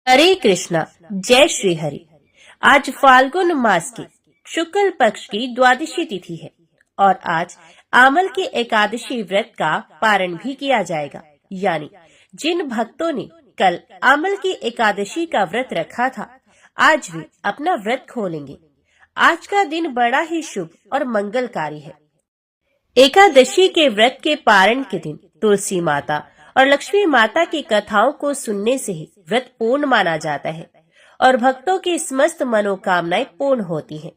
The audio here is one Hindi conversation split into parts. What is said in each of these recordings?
हरे कृष्णा, जय श्री हरि। आज फाल्गुन मास की शुक्ल पक्ष की द्वादशी तिथि है और आज आमल की एकादशी व्रत का पारण भी किया जाएगा। यानी जिन भक्तों ने कल आमल की एकादशी का व्रत रखा था, आज वे अपना व्रत खोलेंगे। आज का दिन बड़ा ही शुभ और मंगलकारी है। एकादशी के व्रत के पारण के दिन तुलसी माता और लक्ष्मी माता की कथाओं को सुनने से ही व्रत पूर्ण माना जाता है और भक्तों की समस्त मनोकामनाएं पूर्ण होती हैं।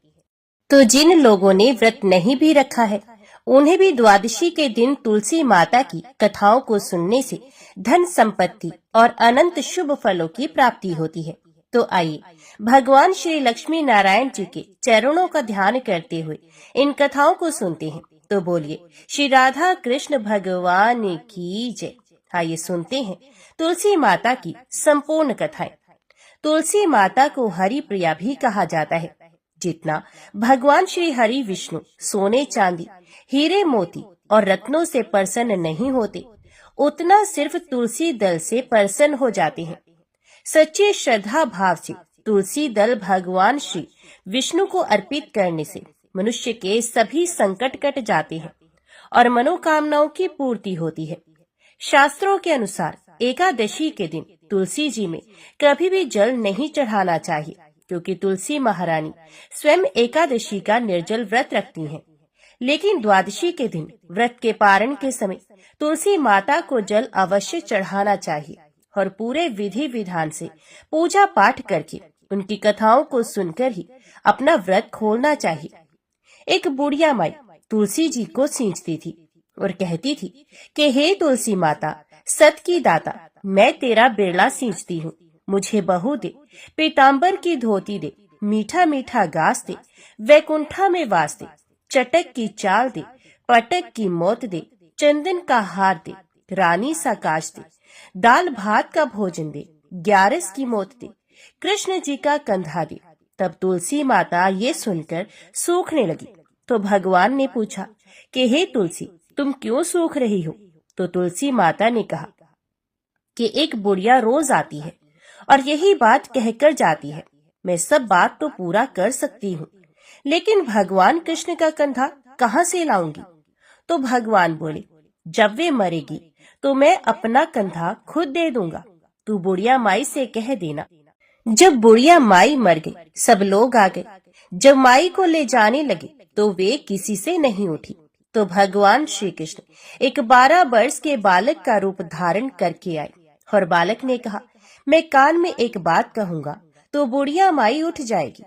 तो जिन लोगों ने व्रत नहीं भी रखा है, उन्हें भी द्वादशी के दिन तुलसी माता की कथाओं को सुनने से धन संपत्ति और अनंत शुभ फलों की प्राप्ति होती है। तो आइए भगवान श्री लक्ष्मी नारायण जी के चरणों का ध्यान करते हुए इन कथाओं को सुनते हैं। तो बोलिए श्री राधा कृष्ण भगवान की जय। आइए सुनते हैं तुलसी माता की संपूर्ण कथाएं। तुलसी माता को हरि प्रिया भी कहा जाता है। जितना भगवान श्री हरि विष्णु सोने चांदी हीरे मोती और रत्नों से प्रसन्न नहीं होते, उतना सिर्फ तुलसी दल से प्रसन्न हो जाते हैं। सच्चे श्रद्धा भाव से तुलसी दल भगवान श्री विष्णु को अर्पित करने से मनुष्य के सभी संकट कट जाते हैं और मनोकामनाओं की पूर्ति होती है। शास्त्रों के अनुसार एकादशी के दिन तुलसी जी में कभी भी जल नहीं चढ़ाना चाहिए, क्योंकि तुलसी महारानी स्वयं एकादशी का निर्जल व्रत रखती हैं। लेकिन द्वादशी के दिन व्रत के पारण के समय तुलसी माता को जल अवश्य चढ़ाना चाहिए और पूरे विधि विधान से पूजा पाठ करके उनकी कथाओं को सुनकर ही अपना व्रत खोलना चाहिए। एक बुढ़िया माई तुलसी जी को सींचती थी और कहती थी कि हे तुलसी माता, सत की दाता, मैं तेरा बिरला सींचती हूँ, मुझे बहू दे, पीताम्बर की धोती दे, मीठा मीठा घास दे, वैकुंठा में वास दे, चटक की चाल दे, पटक की मौत दे, चंदन का हार दे, रानी सा काज दे, दाल भात का भोजन दे, ग्यारस की मौत दे, कृष्ण जी का कंधा दे। तब तुलसी माता ये सुनकर सूखने लगी। तो भगवान ने पूछा कि हे तुलसी, तुम क्यों सूख रही हो? तो तुलसी माता ने कहा कि एक बुढ़िया रोज आती है और यही बात कहकर जाती है, मैं सब बात तो पूरा कर सकती हूँ, लेकिन भगवान कृष्ण का कंधा कहाँ से लाऊंगी? तो भगवान बोले, जब वे मरेगी तो मैं अपना कंधा खुद दे दूंगा, तू बुढ़िया माई से कह देना। जब बुढ़िया माई मर गई, सब लोग आ गए। जब माई को ले जाने लगे तो वे किसी से नहीं उठी। तो भगवान श्री कृष्ण एक 12 वर्ष के बालक का रूप धारण करके आए और बालक ने कहा, मैं कान में एक बात कहूंगा तो बुढ़िया माई उठ जाएगी।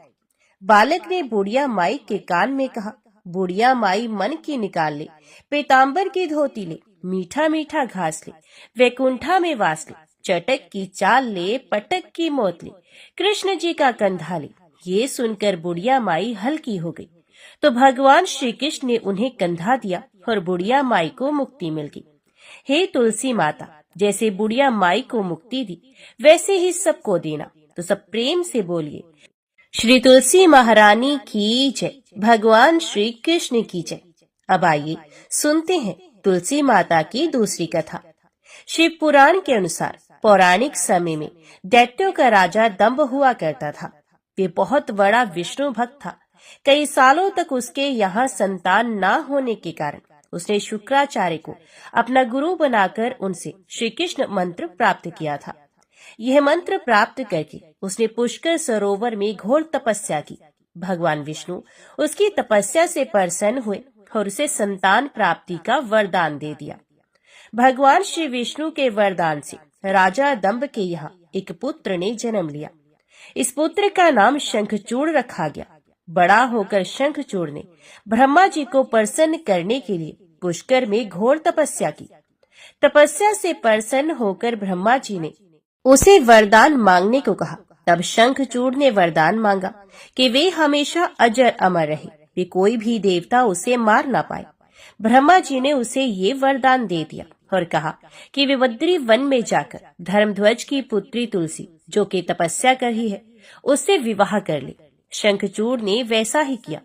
बालक ने बुढ़िया माई के कान में कहा, बुढ़िया माई मन की निकाल ले, पीताम्बर की धोती ले, मीठा मीठा घास ले, वैकुंठा में वास ले, चटक की चाल ले, पटक की मौत ले, कृष्ण जी का कंधा ले। ये सुनकर बुढ़िया माई हल्की हो गई। तो भगवान श्री कृष्ण ने उन्हें कंधा दिया और बुढ़िया माई को मुक्ति मिल गई। हे तुलसी माता, जैसे बुढ़िया माई को मुक्ति दी, वैसे ही सबको देना। तो सब प्रेम से बोलिए, श्री तुलसी महारानी की जय, भगवान श्री कृष्ण की जय। अब आइए सुनते हैं तुलसी माता की दूसरी कथा। शिव पुराण के अनुसार पौराणिक समय में दैत्यों का राजा दंभ हुआ करता था। वे बहुत बड़ा विष्णु भक्त था। कई सालों तक उसके यहाँ संतान न होने के कारण उसने शुक्राचार्य को अपना गुरु बनाकर उनसे श्री कृष्ण मंत्र प्राप्त किया था। यह मंत्र प्राप्त करके उसने पुष्कर सरोवर में घोर तपस्या की। भगवान विष्णु उसकी तपस्या से प्रसन्न हुए और उसे संतान प्राप्ति का वरदान दे दिया। भगवान श्री विष्णु के वरदान से राजा दंभ के यहाँ एक पुत्र ने जन्म लिया। इस पुत्र का नाम शंखचूड़ रखा गया। बड़ा होकर शंखचूड़ ने ब्रह्मा जी को प्रसन्न करने के लिए पुष्कर में घोर तपस्या की। तपस्या से प्रसन्न होकर ब्रह्मा जी ने उसे वरदान मांगने को कहा। तब शंखचूड़ ने वरदान मांगा कि वे हमेशा अजर अमर रहे, वे कोई भी देवता उसे मार ना पाए। ब्रह्मा जी ने उसे ये वरदान दे दिया और कहा कि वे बद्री वन में जाकर धर्मध्वज की पुत्री तुलसी, जो कि तपस्या कर रही है, उससे विवाह कर ले। शंखचूड़ ने वैसा ही किया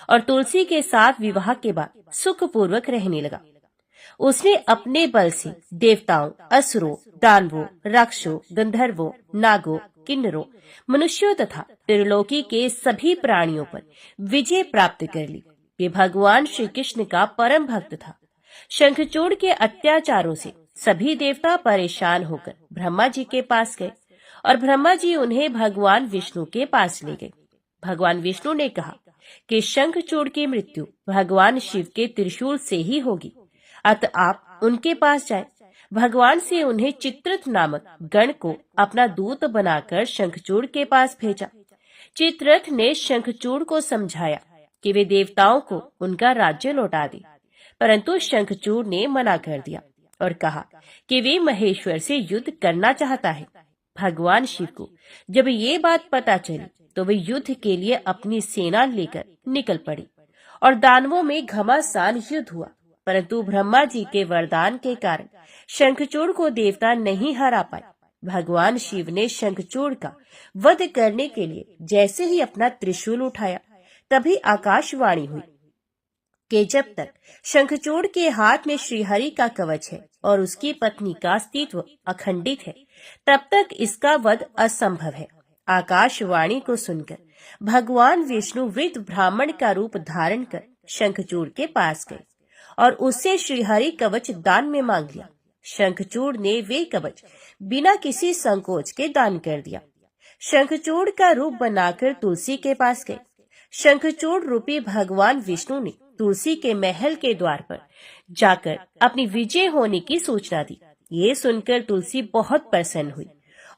और तुलसी के साथ विवाह के बाद सुखपूर्वक रहने लगा। उसने अपने बल से देवताओं, असुरों, दानवों, राक्षसों, गंधर्वों, नागों, किन्नरों, मनुष्यों तथा त्रिलोकी के सभी प्राणियों पर विजय प्राप्त कर ली। वे भगवान श्री कृष्ण का परम भक्त था। शंखचूड़ के अत्याचारों से सभी देवता परेशान होकर ब्रह्मा जी के पास गए और ब्रह्मा जी उन्हें भगवान विष्णु के पास ले गए। भगवान विष्णु ने कहा कि शंखचूड़ की मृत्यु भगवान शिव के त्रिशूल से ही होगी, अतः आप उनके पास जाएं। भगवान से उन्हें चित्ररथ नामक गण को अपना दूत बनाकर शंखचूड़ के पास भेजा। चित्ररथ ने शंखचूड़ को समझाया कि वे देवताओं को उनका राज्य लौटा दे, परंतु शंखचूड़ ने मना कर दिया और कहा कि वे महेश्वर से युद्ध करना चाहता है। भगवान शिव को जब ये बात पता चली तो वे युद्ध के लिए अपनी सेना लेकर निकल पड़े और दानवों में घमासान युद्ध हुआ, परंतु ब्रह्मा जी के वरदान के कारण शंखचूड़ को देवता नहीं हरा पाए। भगवान शिव ने शंखचूड़ का वध करने के लिए जैसे ही अपना त्रिशूल उठाया, तभी आकाशवाणी हुई कि जब तक शंखचूड़ के हाथ में श्रीहरि का कवच है और उसकी पत्नी का अस्तित्व अखंडित है, तब तक इसका वध असंभव है। आकाशवाणी को सुनकर भगवान विष्णु वृद्ध ब्राह्मण का रूप धारण कर शंखचूड़ के पास गए और उससे श्रीहरि कवच दान में मांग लिया। शंखचूड़ ने वे कवच बिना किसी संकोच के दान कर दिया। शंखचूड़ का रूप बनाकर तुलसी के पास गए। शंखचूड़ रूपी भगवान विष्णु ने तुलसी के महल के द्वार पर जाकर अपनी विजय होने की सूचना दी। ये सुनकर तुलसी बहुत प्रसन्न हुई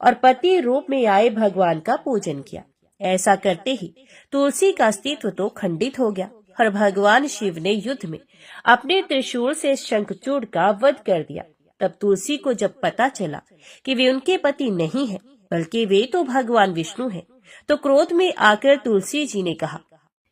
और पति रूप में आए भगवान का पूजन किया। ऐसा करते ही तुलसी का अस्तित्व तो खंडित हो गया और भगवान शिव ने युद्ध में अपने त्रिशूल से शंखचूड़ का वध कर दिया। तब तुलसी को जब पता चला कि वे उनके पति नहीं हैं, बल्कि वे तो भगवान विष्णु हैं, तो क्रोध में आकर तुलसी जी ने कहा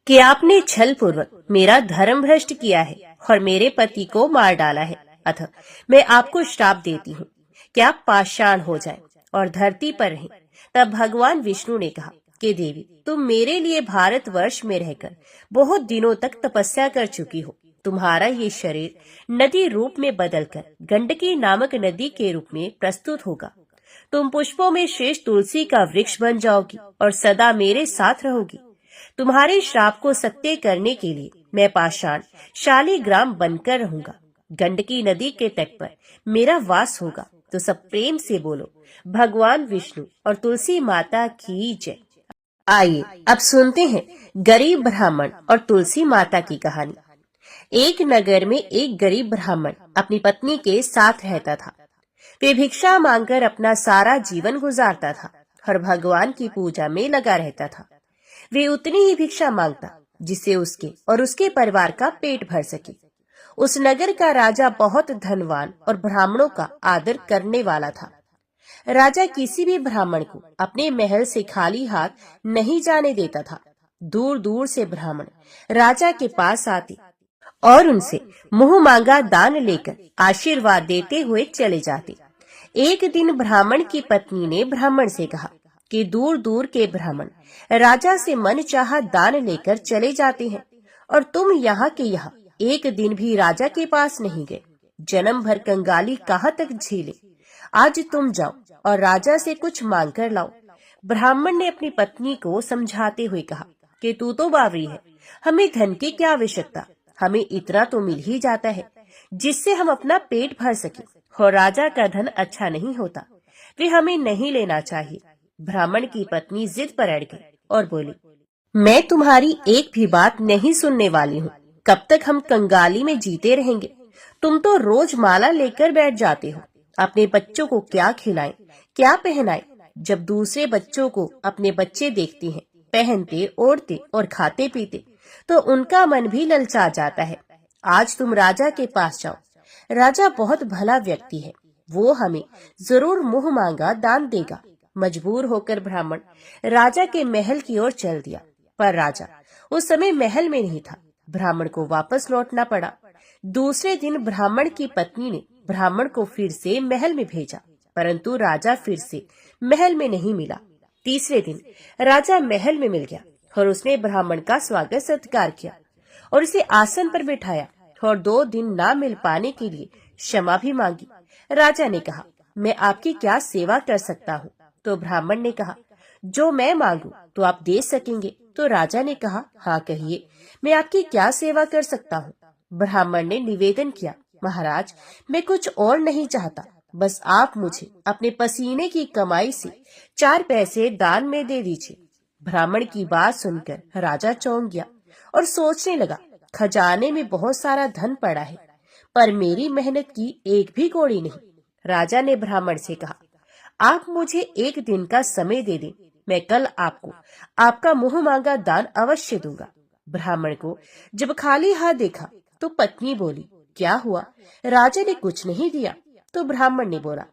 कि आपने छल पूर्वक मेरा धर्म भ्रष्ट किया है और मेरे पति को मार डाला है, अतः मैं आपको श्राप देती हूँ कि आप पाषाण हो जाएं और धरती पर रहें। तब भगवान विष्णु ने कहा कि देवी, तुम मेरे लिए भारतवर्ष में रहकर बहुत दिनों तक तपस्या कर चुकी हो। तुम्हारा ये शरीर नदी रूप में बदलकर गंडकी नामक नदी के रूप में प्रस्तुत होगा। तुम पुष्पों में श्रेष्ठ तुलसी का वृक्ष बन जाओगी और सदा मेरे साथ रहोगी। तुम्हारे श्राप को सत्य करने के लिए मैं पाषाण शालिग्राम बनकर रहूंगा। गंडकी नदी के तट पर मेरा वास होगा। तो सब प्रेम से बोलो, भगवान विष्णु और तुलसी माता की जय। आइए अब सुनते हैं गरीब ब्राह्मण और तुलसी माता की कहानी। एक नगर में एक गरीब ब्राह्मण अपनी पत्नी के साथ रहता था। वे भिक्षा मांगकर अपना सारा जीवन गुजारता था और भगवान की पूजा में लगा रहता था। वे उतनी ही भिक्षा मांगता जिससे उसके और उसके परिवार का पेट भर सके। उस नगर का राजा बहुत धनवान और ब्राह्मणों का आदर करने वाला था। राजा किसी भी ब्राह्मण को अपने महल से खाली हाथ नहीं जाने देता था। दूर दूर से ब्राह्मण राजा के पास आते और उनसे मुंह मांगा दान लेकर आशीर्वाद देते हुए चले जाते। एक दिन ब्राह्मण की पत्नी ने ब्राह्मण से कहा कि दूर दूर के ब्राह्मण राजा से मन चाहा दान लेकर चले जाते हैं और तुम यहाँ के यहाँ एक दिन भी राजा के पास नहीं गए। जन्म भर कंगाली कहाँ तक झेले। आज तुम जाओ और राजा से कुछ मांग कर लाओ। ब्राह्मण ने अपनी पत्नी को समझाते हुए कहा कि तू तो बावरी है, हमें धन की क्या आवश्यकता, हमें इतना तो मिल ही जाता है जिससे हम अपना पेट भर सके, और राजा का धन अच्छा नहीं होता, वे हमें नहीं लेना चाहिए। ब्राह्मण की पत्नी जिद पर अड़ गई और बोली, मैं तुम्हारी एक भी बात नहीं सुनने वाली हूँ। कब तक हम कंगाली में जीते रहेंगे? तुम तो रोज माला लेकर बैठ जाते हो। अपने बच्चों को क्या खिलाएं, क्या पहनाएं? जब दूसरे बच्चों को अपने बच्चे देखते हैं पहनते, ओढ़ते और खाते पीते, तो उनका मन भी ललचा जाता है। आज तुम राजा के पास जाओ। राजा बहुत भला व्यक्ति है, वो हमें जरूर मुंह मांगा दान देगा। मजबूर होकर ब्राह्मण राजा के महल की ओर चल दिया, पर राजा उस समय महल में नहीं था। ब्राह्मण को वापस लौटना पड़ा। दूसरे दिन ब्राह्मण की पत्नी ने ब्राह्मण को फिर से महल में भेजा, परंतु राजा फिर से महल में नहीं मिला। तीसरे दिन राजा महल में मिल गया और उसने ब्राह्मण का स्वागत सत्कार किया और उसे आसन पर बिठाया और 2 दिन ना मिल पाने के लिए क्षमा भी मांगी। राजा ने कहा, मैं आपकी क्या सेवा कर सकता हूँ? तो ब्राह्मण ने कहा, जो मैं मांगू तो आप दे सकेंगे। तो राजा ने कहा, हाँ कहिए, मैं आपकी क्या सेवा कर सकता हूँ? ब्राह्मण ने निवेदन किया, महाराज, मैं कुछ और नहीं चाहता, बस आप मुझे अपने पसीने की कमाई से 4 पैसे दान में दे दीजिए। ब्राह्मण की बात सुनकर राजा चौंक गया और सोचने लगा, खजाने में बहुत सारा धन पड़ा है, पर मेरी मेहनत की एक भी कौड़ी नहीं। राजा ने ब्राह्मण से कहा, आप मुझे 1 दिन का समय दे दें, मैं कल आपको आपका मुंह मांगा दान अवश्य दूंगा। ब्राह्मण को जब खाली हाथ देखा तो पत्नी बोली, क्या हुआ, राजा ने कुछ नहीं दिया? तो ब्राह्मण ने बोला,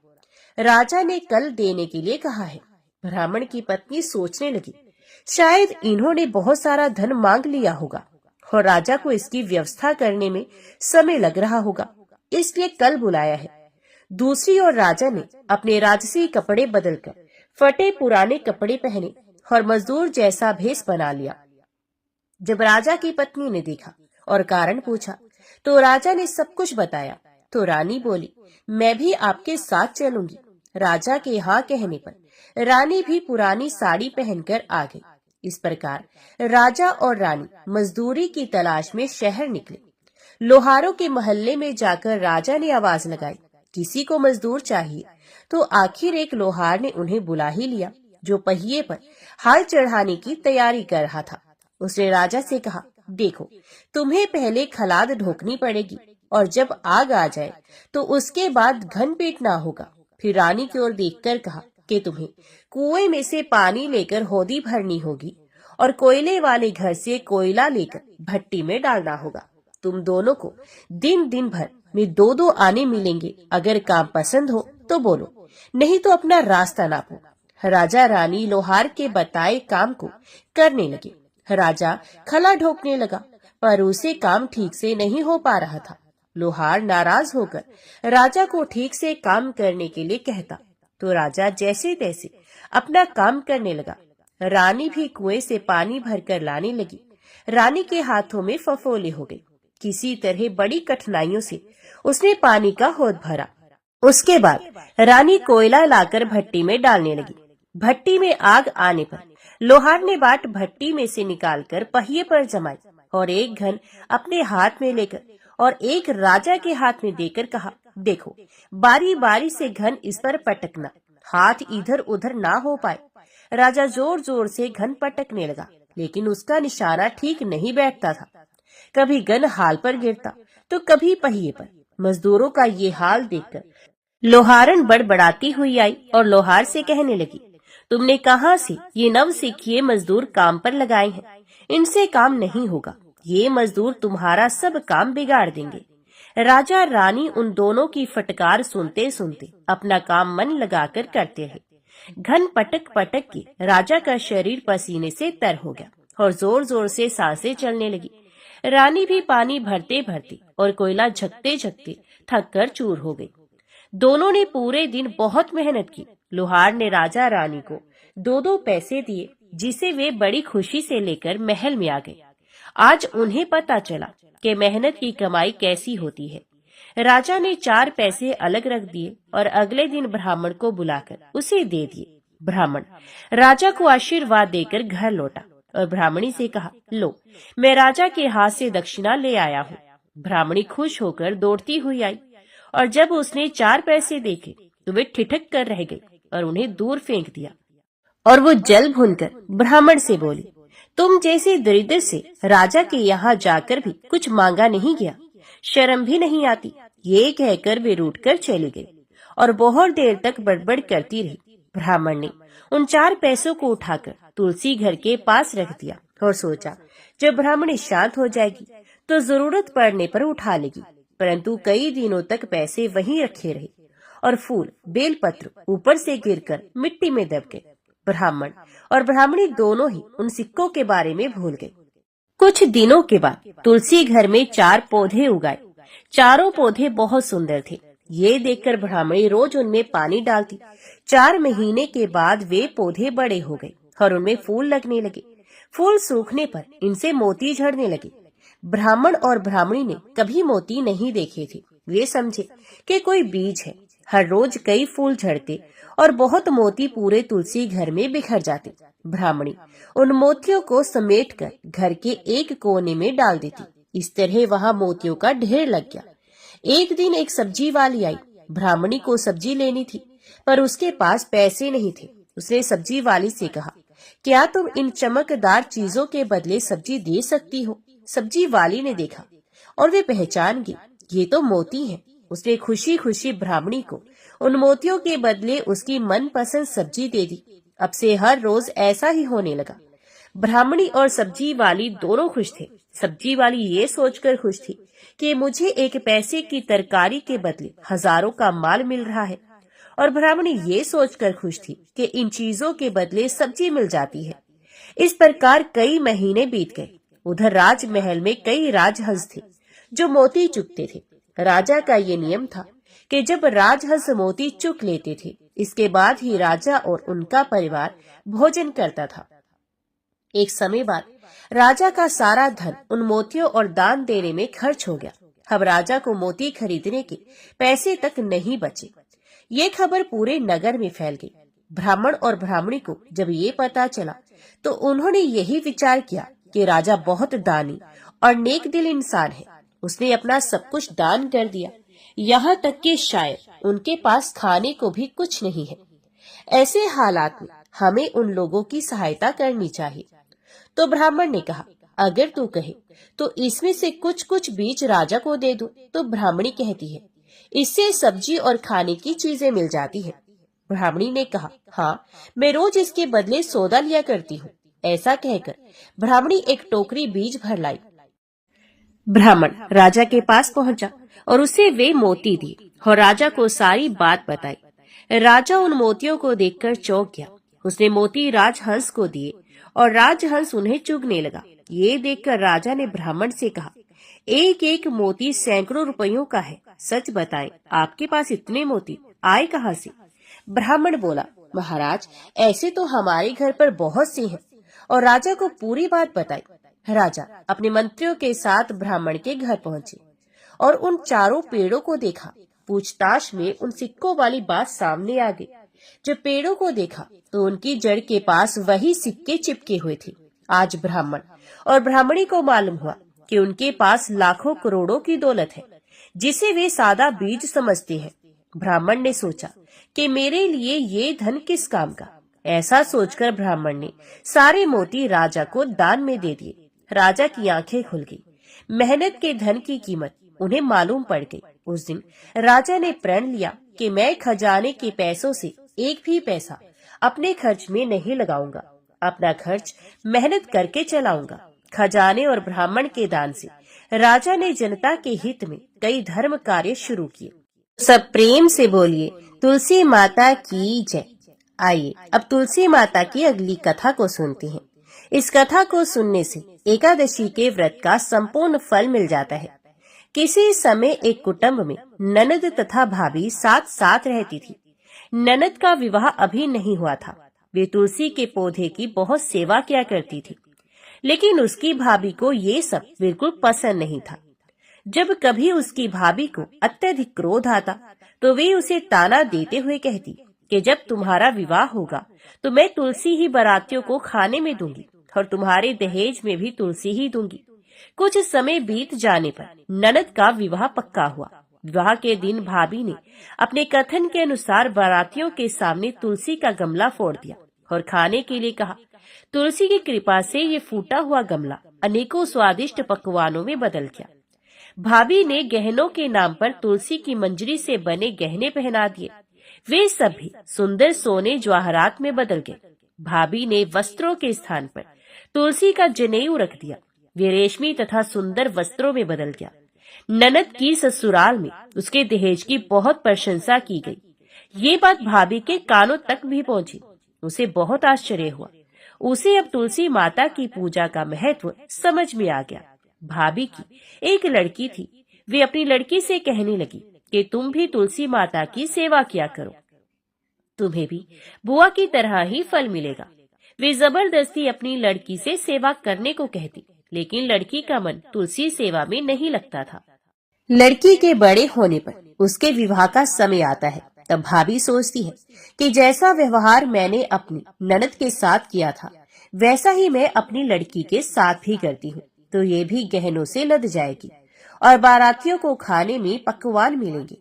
राजा ने कल देने के लिए कहा है। ब्राह्मण की पत्नी सोचने लगी, शायद इन्होंने बहुत सारा धन मांग लिया होगा और राजा को इसकी व्यवस्था करने में समय लग रहा होगा, इसलिए कल बुलाया है। दूसरी ओर राजा ने अपने राजसी कपड़े बदलकर फटे पुराने कपड़े पहने और मजदूर जैसा भेष बना लिया। जब राजा की पत्नी ने देखा और कारण पूछा तो राजा ने सब कुछ बताया। तो रानी बोली, मैं भी आपके साथ चलूंगी। राजा के हाँ कहने पर रानी भी पुरानी साड़ी पहनकर आ गई। इस प्रकार राजा और रानी मजदूरी की तलाश में शहर निकले। लोहारों के मोहल्ले में जाकर राजा ने आवाज लगाई, किसी को मजदूर चाहिए। तो आखिर एक लोहार ने उन्हें बुला ही लिया, जो पहिए पर हाल चढ़ाने की तैयारी कर रहा था। उसने राजा से कहा, देखो, तुम्हें पहले खलाद ढोकनी पड़ेगी और जब आग आ जाए तो उसके बाद घन पीटना होगा। फिर रानी की ओर देखकर कहा कि तुम्हें कुएं में से पानी लेकर होदी भरनी होगी और कोयले वाले घर से कोयला लेकर भट्टी में डालना होगा। तुम दोनों को दिन भर में 2-2 आने मिलेंगे। अगर काम पसंद हो तो बोलो, नहीं तो अपना रास्ता नापो। राजा रानी लोहार के बताए काम को करने लगे। राजा खला ढोकने लगा, पर उसे काम ठीक से नहीं हो पा रहा था। लोहार नाराज होकर राजा को ठीक से काम करने के लिए कहता, तो राजा जैसे तैसे अपना काम करने लगा। रानी भी कुएं से पानी भरकर लाने लगी। रानी के हाथों में फफोले हो गए। किसी तरह बड़ी कठिनाइयों से उसने पानी का हौद भरा। उसके बाद रानी कोयला लाकर भट्टी में डालने लगी। भट्टी में आग आने पर लोहार ने बाट भट्टी में से निकालकर पहिए पर जमाई और एक घन अपने हाथ में लेकर और एक राजा के हाथ में देकर कहा, देखो, बारी बारी से घन इस पर पटकना, हाथ इधर उधर ना हो पाए। राजा जोर जोर से घन पटकने लगा, लेकिन उसका निशाना ठीक नहीं बैठता था। कभी घन हाल पर गिरता तो कभी पहिए पर। मजदूरों का ये हाल देखकर लोहारन बड़बड़ाती हुई आई और लोहार से कहने लगी, तुमने कहाँ से ये नवसिखिए मजदूर काम पर लगाए हैं? इनसे काम नहीं होगा, ये मजदूर तुम्हारा सब काम बिगाड़ देंगे। राजा रानी उन दोनों की फटकार सुनते सुनते अपना काम मन लगाकर करते रहे। घन पटक पटक के राजा का शरीर पसीने से तर हो गया और जोर जोर से सांसें चलने लगी। रानी भी पानी भरते भरते और कोयला झकते झकते थक कर चूर हो गई। दोनों ने पूरे दिन बहुत मेहनत की। लोहार ने राजा रानी को 2-2 पैसे दिए, जिसे वे बड़ी खुशी से लेकर महल में आ गए। आज उन्हें पता चला कि मेहनत की कमाई कैसी होती है। राजा ने 4 पैसे अलग रख दिए और अगले दिन ब्राह्मण को बुलाकर उसे दे दिए। ब्राह्मण राजा को आशीर्वाद देकर घर लौटा और ब्राह्मणी से कहा, लो, मैं राजा के हाथ से दक्षिणा ले आया हूँ। ब्राह्मणी खुश होकर दौड़ती हुई आई और जब उसने 4 पैसे देखे तो वे ठिठक कर रह गई और उन्हें दूर फेंक दिया। और वो जल भूनकर ब्राह्मण से बोली, तुम जैसे दरिद्र से राजा के यहाँ जाकर भी कुछ मांगा नहीं गया, शर्म भी नहीं आती। ये कहकर वे रूठकर चली गई और बहुत देर तक बड़बड़ करती रही। ब्राह्मण ने उन 4 पैसों को उठाकर तुलसी घर के पास रख दिया और सोचा, जब ब्राह्मणी शांत हो जाएगी तो जरूरत पड़ने पर उठा लेगी। परंतु कई दिनों तक पैसे वहीं रखे रहे और फूल बेलपत्र ऊपर से गिरकर मिट्टी में दब गए। ब्राह्मण और ब्राह्मणी दोनों ही उन सिक्कों के बारे में भूल गए। कुछ दिनों के बाद तुलसी घर में 4 पौधे उगाए। चारों पौधे बहुत सुंदर थे। ये देखकर ब्राह्मणी रोज उनमें पानी डालती। 4 महीने के बाद वे पौधे बड़े हो गए और उनमें फूल लगने लगे। फूल सूखने पर इनसे मोती झड़ने लगे। ब्राह्मण और ब्राह्मणी ने कभी मोती नहीं देखे थे। वे समझे कि कोई बीज है। हर रोज कई फूल झड़ते और बहुत मोती पूरे तुलसी घर में बिखर जाते। ब्राह्मणी उन मोतियों को समेटकर घर के एक कोने में डाल देती। इस तरह वहां मोतियों का ढेर लग गया। एक दिन एक सब्जी वाली आई। ब्राह्मणी को सब्जी लेनी थी, पर उसके पास पैसे नहीं थे। उसने सब्जी वाली से कहा, क्या तुम इन चमकदार चीजों के बदले सब्जी दे सकती हो? सब्जी वाली ने देखा और वे पहचान गई, ये तो मोती हैं। उसने खुशी खुशी ब्राह्मणी को उन मोतियों के बदले उसकी मनपसंद सब्जी दे दी। अब से हर रोज ऐसा ही होने लगा। ब्राह्मणी और सब्जी वाली दोनों खुश थे। सब्जी वाली ये सोचकर खुश थी कि मुझे एक पैसे की तरकारी के बदले हजारों का माल मिल रहा है, और ब्राह्मणी ये सोचकर खुश थी कि इन चीजों के बदले सब्जी मिल जाती है। इस प्रकार कई महीने बीत गए। उधर राजमहल में कई राजहंस थे जो मोती चुगते थे। राजा का ये नियम था कि जब राजहंस मोती चुग लेते थे, इसके बाद ही राजा और उनका परिवार भोजन करता था। एक समय बाद राजा का सारा धन उन मोतियों और दान देने में खर्च हो गया। अब राजा को मोती खरीदने के पैसे तक नहीं बचे। ये खबर पूरे नगर में फैल गई। ब्राह्मण और ब्राह्मणी को जब ये पता चला तो उन्होंने यही विचार किया कि राजा बहुत दानी और नेक दिल इंसान है। उसने अपना सब कुछ दान कर दिया, यहाँ तक कि शायद उनके पास खाने को भी कुछ नहीं है। ऐसे हालात में हमें उन लोगों की सहायता करनी चाहिए। तो ब्राह्मण ने कहा, अगर तू कहे तो इसमें से कुछ कुछ बीज राजा को दे दूं। तो ब्राह्मणी कहती है, इससे सब्जी और खाने की चीजें मिल जाती है। ब्राह्मणी ने कहा, हाँ, मैं रोज इसके बदले सौदा लिया करती हूँ। ऐसा कहकर ब्राह्मणी एक टोकरी बीज भर लाई। ब्राह्मण राजा के पास पहुंचा और उसे वे मोती दिए और राजा को सारी बात बताई। राजा उन मोतियों को देखकर चौंक गया। उसने मोती राजहंस को दिए और राजहंस उन्हें चुगने लगा। ये देखकर राजा ने ब्राह्मण से कहा, एक एक मोती सैकड़ों रुपयों का है। सच बताएं, आपके पास इतने मोती आए कहाँ से? ब्राह्मण बोला, महाराज, ऐसे तो हमारे घर पर बहुत से हैं। और राजा को पूरी बात बताई। राजा अपने मंत्रियों के साथ ब्राह्मण के घर पहुंचे और उन चारों पेड़ों को देखा। पूछताछ में उन सिक्कों वाली बात सामने आ गई। जब पेड़ों को देखा तो उनकी जड़ के पास वही सिक्के चिपके हुए थे। आज ब्राह्मण और ब्राह्मणी को मालूम हुआ कि उनके पास लाखों करोड़ों की दौलत है, जिसे वे सादा बीज समझते हैं। ब्राह्मण ने सोचा कि मेरे लिए ये धन किस काम का। ऐसा सोचकर ब्राह्मण ने सारे मोती राजा को दान में दे दिए। राजा की आंखें खुल गई। मेहनत के धन की कीमत उन्हें मालूम पड़ गई। उस दिन राजा ने प्रण लिया कि मैं खजाने के पैसों से एक भी पैसा अपने खर्च में नहीं लगाऊंगा। अपना खर्च मेहनत करके चलाऊंगा। खजाने और ब्राह्मण के दान से राजा ने जनता के हित में कई धर्म कार्य शुरू किए। सब प्रेम से बोलिए, तुलसी माता की जय। आइए अब तुलसी माता की अगली कथा को सुनते हैं। इस कथा को सुनने से एकादशी के व्रत का संपूर्ण फल मिल जाता है। किसी समय एक कुटुंब में ननद तथा भाभी साथ साथ रहती थी। ननद का विवाह अभी नहीं हुआ था। वे तुलसी के पौधे की बहुत सेवा किया करती थी, लेकिन उसकी भाभी को ये सब बिल्कुल पसंद नहीं था। जब कभी उसकी भाभी को अत्यधिक क्रोध आता तो वे उसे ताना देते हुए कहती कि जब तुम्हारा विवाह होगा तो मैं तुलसी ही बारातियों को खाने में दूंगी और तुम्हारे दहेज में भी तुलसी ही दूंगी। कुछ समय बीत जाने पर ननद का विवाह पक्का हुआ। विवाह के दिन भाभी ने अपने कथन के अनुसार बारातियों के सामने तुलसी का गमला फोड़ दिया और खाने के लिए कहा। तुलसी की कृपा से ये फूटा हुआ गमला अनेकों स्वादिष्ट पकवानों में बदल गया। भाभी ने गहनों के नाम पर तुलसी की मंजरी से बने गहने पहना दिए। वे सभी सुंदर सोने जवाहरात में बदल गए। भाभी ने वस्त्रों के स्थान पर तुलसी का जनेऊ रख दिया। वे रेशमी तथा सुंदर वस्त्रों में बदल गया। ननद की ससुराल में उसके दहेज की बहुत प्रशंसा की गई। ये बात भाभी के कानों तक भी पहुंची। उसे बहुत आश्चर्य हुआ। उसे अब तुलसी माता की पूजा का महत्व समझ में आ गया। भाभी की एक लड़की थी। वे अपनी लड़की से कहने लगी कि तुम भी तुलसी माता की सेवा किया करो, तुम्हें भी बुआ की तरह ही फल मिलेगा। वे जबरदस्ती अपनी लड़की से सेवा करने को कहती। लेकिन लड़की का मन तुलसी सेवा में नहीं लगता था। लड़की के बड़े होने पर उसके विवाह का समय आता है। तब भाभी सोचती है कि जैसा व्यवहार मैंने अपनी ननद के साथ किया था वैसा ही मैं अपनी लड़की के साथ भी करती हूँ, तो ये भी गहनों से लद जाएगी और बारातियों को खाने में पकवान मिलेंगे।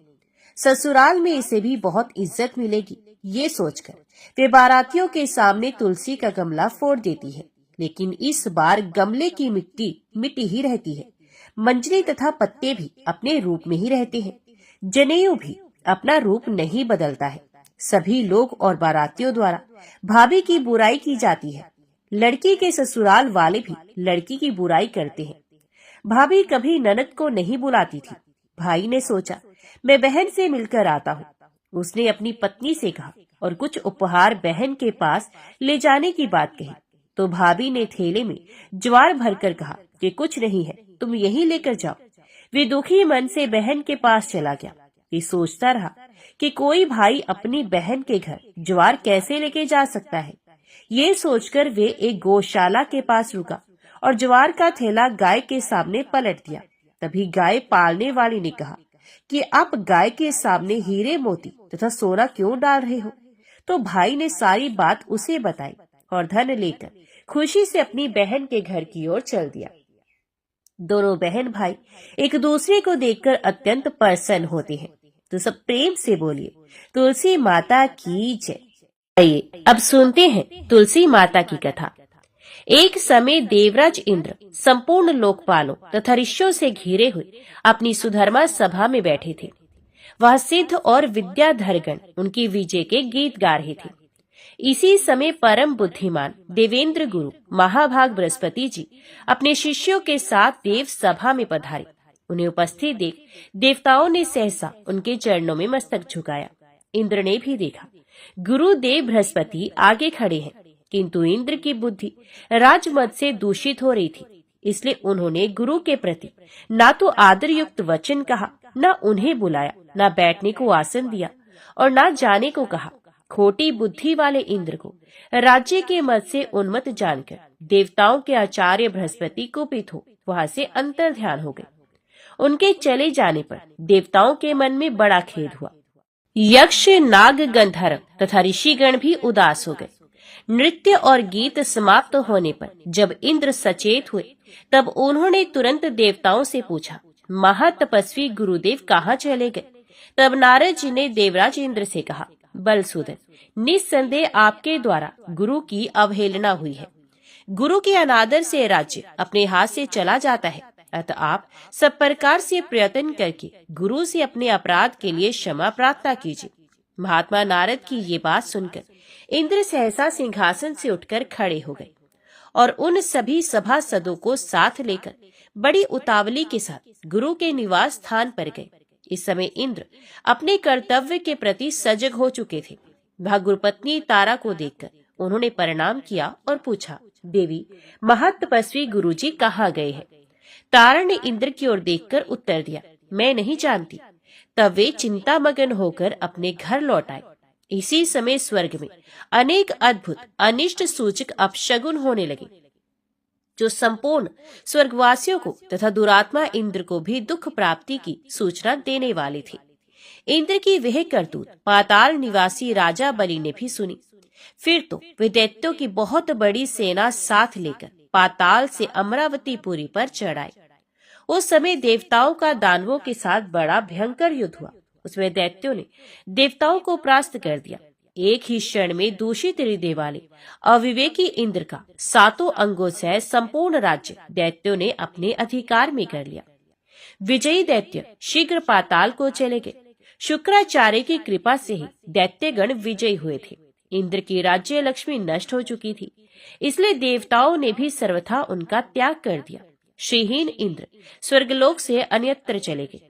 ससुराल में इसे भी बहुत इज्जत मिलेगी। ये सोचकर वे बारातियों के सामने तुलसी का गमला फोड़ देती है, लेकिन इस बार गमले की मिट्टी मिट्टी ही रहती है। मंजरी तथा पत्ते भी अपने रूप में ही रहते हैं। जनेऊ भी अपना रूप नहीं बदलता है। सभी लोग और बारातियों द्वारा भाभी की बुराई की जाती है। लड़की के ससुराल वाले भी लड़की की बुराई करते हैं। भाभी कभी ननद को नहीं बुलाती थी। भाई ने सोचा मैं बहन से मिलकर आता हूँ। उसने अपनी पत्नी से कहा और कुछ उपहार बहन के पास ले जाने की बात कही, तो भाभी ने थैले में ज्वार भरकर कहा कि कुछ नहीं है, तुम यही लेकर जाओ। वे दुखी मन से बहन के पास चला गया। ये सोचता रहा कि कोई भाई अपनी बहन के घर ज्वार कैसे लेके जा सकता है। ये सोचकर वे एक गौशाला के पास रुका और ज्वार का थैला गाय के सामने पलट दिया। तभी गाय पालने वाली ने कहा कि आप गाय के सामने हीरे मोती तथा सोना क्यों डाल रहे हो। तो भाई ने सारी बात उसे बताई और धन लेकर खुशी से अपनी बहन के घर की ओर चल दिया। दोनों बहन भाई एक दूसरे को देखकर अत्यंत प्रसन्न होते हैं। तो सब प्रेम से बोलिए तुलसी माता की जय। आइए अब सुनते हैं तुलसी माता की कथा। एक समय देवराज इंद्र संपूर्ण लोकपालों तथा ऋषियों से घिरे हुए अपनी सुधर्मा सभा में बैठे थे। वह सिद्ध और विद्याधरगण उनकी विजय के गीत गा रहे थे। इसी समय परम बुद्धिमान देवेंद्र गुरु महाभाग बृहस्पति जी अपने शिष्यों के साथ देव सभा में पधारे। उन्हें उपस्थित देख देवताओं ने सहसा उनके चरणों में मस्तक झुकाया। इंद्र ने भी देखा गुरुदेव बृहस्पति आगे खड़े हैं, किंतु इंद्र की बुद्धि राजमद से दूषित हो रही थी। इसलिए उन्होंने गुरु के प्रति ना तो आदर युक्त वचन कहा, न उन्हें बुलाया, न बैठने को आसन दिया और न जाने को कहा। खोटी बुद्धि वाले इंद्र को राज्य के मद से उन्मत्त जानकर देवताओं के आचार्य बृहस्पति कुपित हो वहां से अंतर ध्यान हो गए। उनके चले जाने पर देवताओं के मन में बड़ा खेद हुआ। यक्ष, नाग, गंधर्व तथा ऋषिगण भी उदास हो गए। नृत्य और गीत समाप्त होने पर जब इंद्र सचेत हुए तब उन्होंने तुरंत देवताओं से पूछा, महातपस्वी गुरुदेव कहाँ चले गए। तब नारद जी ने देवराज इंद्र से कहा, बलसूदन, निस्संदेह आपके द्वारा गुरु की अवहेलना हुई है। गुरु के अनादर से राज्य अपने हाथ से चला जाता है, अतः आप सब प्रकार से प्रयत्न करके गुरु से अपने अपराध के लिए क्षमा प्रार्थना कीजिए। महात्मा नारद की ये बात सुनकर इंद्र सहसा सिंहासन से उठकर खड़े हो गए और उन सभी सभासदों को साथ लेकर बड़ी उतावली के साथ गुरु के निवास स्थान पर गए। इस समय इंद्र अपने कर्तव्य के प्रति सजग हो चुके थे। वह गुरुपत्नी तारा को देखकर उन्होंने प्रणाम किया और पूछा, देवी, महातपस्वी गुरुजी कहाँ गए हैं। तारा ने इंद्र की ओर देखकर उत्तर दिया, मैं नहीं जानती। तब वे चिंता मगन होकर अपने घर लौट आए। इसी समय स्वर्ग में अनेक अद्भुत अनिष्ट सूचक अपशगुन होने लगे, जो संपूर्ण स्वर्गवासियों को तथा दुरात्मा इंद्र को भी दुख प्राप्ति की सूचना देने वाले थे। इंद्र की वह करतूत पाताल निवासी राजा बलि ने भी सुनी। फिर तो वे दैत्यों की बहुत बड़ी सेना साथ लेकर पाताल से अमरावतीपुरी पर चढ़ आए। उस समय देवताओं का दानवों के साथ बड़ा भयंकर युद्ध हुआ। उसमें दैत्यों ने देवताओं को परास्त कर दिया। एक ही क्षण में दूषित हृदय वाले अविवेकी इंद्र का 7 अंगों से संपूर्ण राज्य दैत्यों ने अपने अधिकार में कर लिया। विजयी दैत्य शीघ्र पाताल को चले गए। शुक्राचार्य की कृपा से ही दैत्यगण विजयी हुए थे। इंद्र की राज्य लक्ष्मी नष्ट हो चुकी थी, इसलिए देवताओं ने भी सर्वथा उनका त्याग कर दिया। श्रीहीन इंद्र स्वर्गलोक से अन्यत्र चले गए।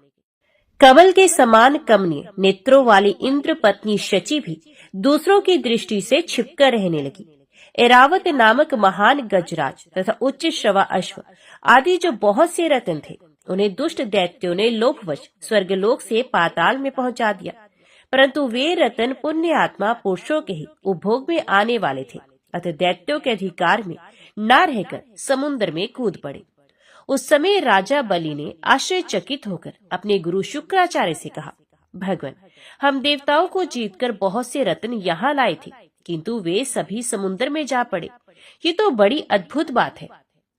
कमल के समान कमनीय नेत्रों वाली इंद्र पत्नी शची भी दूसरों की दृष्टि से छिपकर रहने लगी। एरावत नामक महान गजराज तथा उच्च श्रवा अश्व आदि जो बहुत से रत्न थे, उन्हें दुष्ट दैत्यों ने लोभवश स्वर्गलोक से पाताल में पहुंचा दिया। परंतु वे रत्न पुण्य आत्मा पुरुषों के ही उपभोग में आने वाले थे, अतः दैत्यों के अधिकार में न रहकर समुद्र में कूद पड़े। उस समय राजा बलि ने आश्चर्यचकित होकर अपने गुरु शुक्राचार्य से कहा, भगवान, हम देवताओं को जीतकर बहुत से रत्न यहाँ लाए थे, किंतु वे सभी समुद्र में जा पड़े। ये तो बड़ी अद्भुत बात है।